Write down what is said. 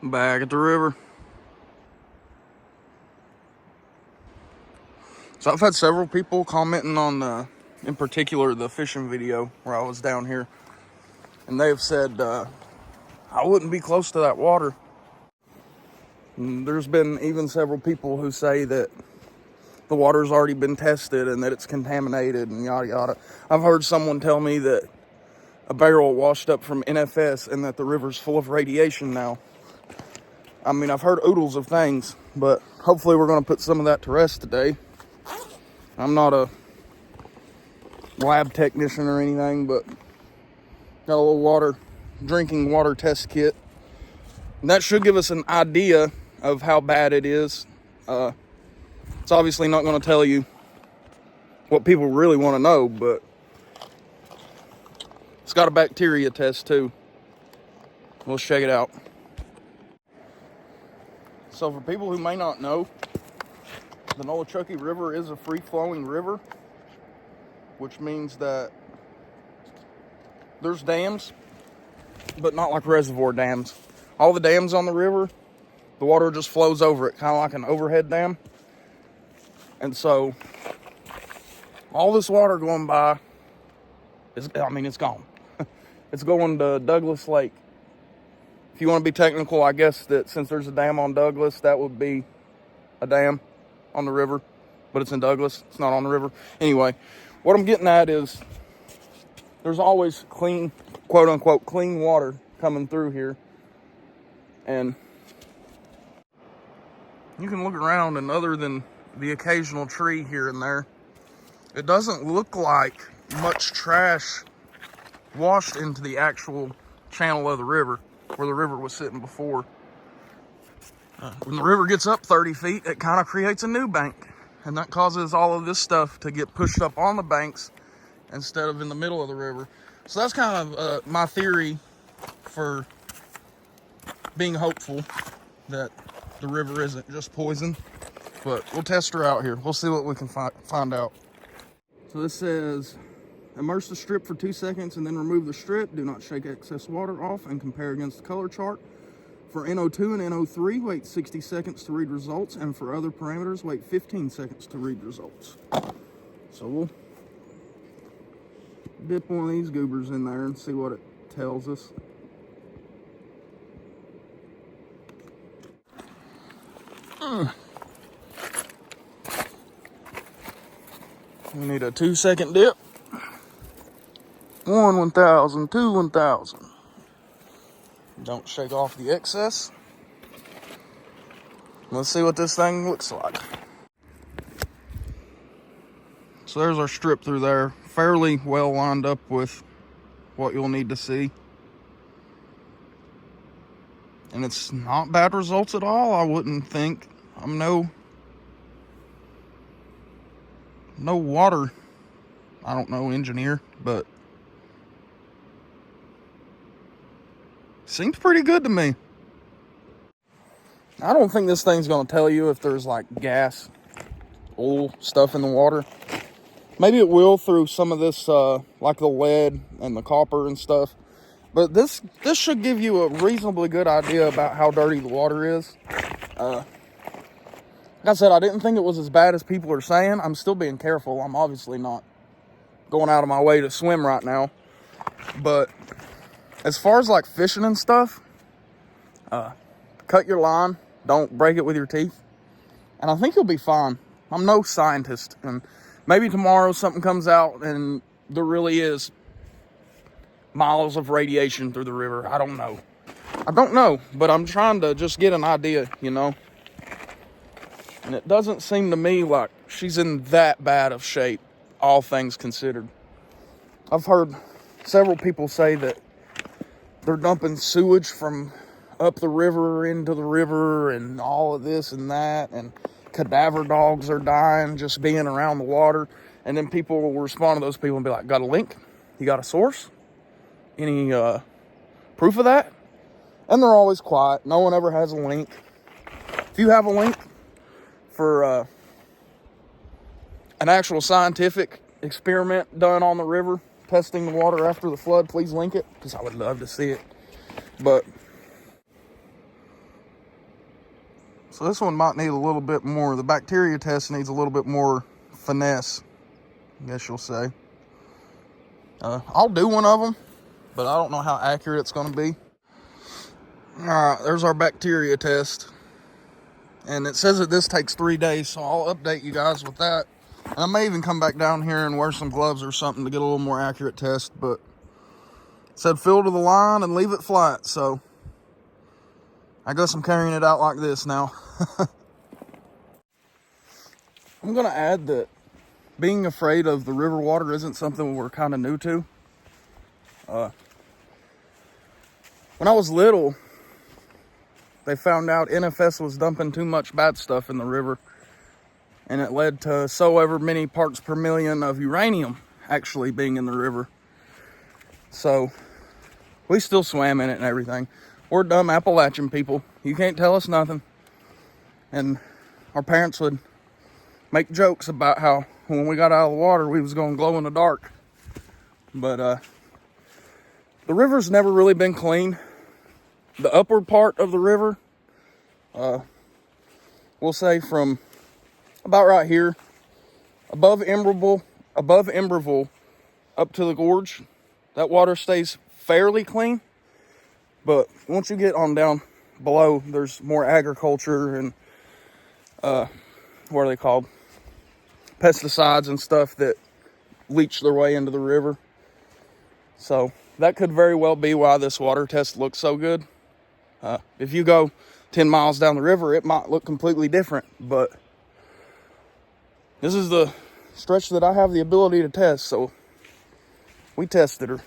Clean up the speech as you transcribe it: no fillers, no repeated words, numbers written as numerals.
Back at the river. So I've had several people commenting on, in particular, the fishing video where I was down here. And they have said, I wouldn't be close to that water. And there's been even several people who say that the water's already been tested and that it's contaminated and yada yada. I've heard someone tell me that a barrel washed up from NFS and that the river's full of radiation now. I mean, I've heard oodles of things, but hopefully we're going to put some of that to rest today. I'm not a lab technician or anything, but got a little drinking water test kit. And that should give us an idea of how bad it is. It's obviously not going to tell you what people really want to know, but it's got a bacteria test too. Let's check it out. So for people who may not know, the Nolichucky River is a free-flowing river, which means that there's dams, but not like reservoir dams. All the dams on the river, the water just flows over it, kind of like an overhead dam. And so all this water going by it's gone. It's going to Douglas Lake. If you want to be technical, I guess that since there's a dam on Douglas, that would be a dam on the river, but it's in Douglas. It's not on the river. Anyway, what I'm getting at is there's always clean, quote unquote, clean water coming through here. And you can look around, and other than the occasional tree here and there, it doesn't look like much trash washed into the actual channel of the river where the river was sitting before. When the river gets up 30 feet, it kind of creates a new bank, and that causes all of this stuff to get pushed up on the banks instead of in the middle of the river. So that's kind of my theory for being hopeful that the river isn't just poison. But we'll test her out here. We'll see what we can find out. So this says, immerse the strip for 2 seconds and then remove the strip. Do not shake excess water off and compare against the color chart. For NO2 and NO3, wait 60 seconds to read results. And for other parameters, wait 15 seconds to read results. So we'll dip one of these goobers in there and see what it tells us. We need a 2-second dip. 1,000, 1,000. Don't shake off the excess. Let's see what this thing looks like. So there's our strip through there. Fairly well lined up with what you'll need to see. And it's not bad results at all, I wouldn't think. I'm no water, I don't know, engineer, but seems pretty good to me. I don't think this thing's going to tell you if there's like gas, oil, stuff in the water. Maybe it will through some of this, like the lead and the copper and stuff. But this should give you a reasonably good idea about how dirty the water is. Like I said, I didn't think it was as bad as people are saying. I'm still being careful. I'm obviously not going out of my way to swim right now. But as far as like fishing and stuff, cut your line. Don't break it with your teeth. And I think you'll be fine. I'm no scientist. And maybe tomorrow something comes out and there really is miles of radiation through the river. I don't know. But I'm trying to just get an idea, you know. And it doesn't seem to me like she's in that bad of shape, all things considered. I've heard several people say that they're dumping sewage from up the river into the river and all of this and that, and cadaver dogs are dying just being around the water. And then people will respond to those people and be like, got a link? You got a source? Any proof of that? And they're always quiet. No one ever has a link. If you have a link for an actual scientific experiment done on the river, testing the water after the flood, please link it, because I would love to see it. But So this one might need a little bit more. The bacteria test needs a little bit more finesse, I guess you'll say. I'll do one of them, but I don't know how accurate it's going to be. All right, there's our bacteria test. And it says that this takes 3 days, so I'll update you guys with that. And I may even come back down here and wear some gloves or something to get a little more accurate test, but it said fill to the line and leave it flat, so I guess I'm carrying it out like this now. I'm going to add that being afraid of the river water isn't something we're kind of new to. When I was little, they found out NFS was dumping too much bad stuff in the river, and it led to so ever many parts per million of uranium actually being in the river. So we still swam in it and everything. We're dumb Appalachian people. You can't tell us nothing. And our parents would make jokes about how when we got out of the water, we was going to glow in the dark. But the river's never really been clean. The upward part of the river, we'll say from about right here, above Emberville up to the gorge, that water stays fairly clean. But once you get on down below, there's more agriculture and what are they called? Pesticides and stuff that leach their way into the river. So that could very well be why this water test looks so good. If you go 10 miles down the river, it might look completely different, but this is the stretch that I have the ability to test, so we tested her.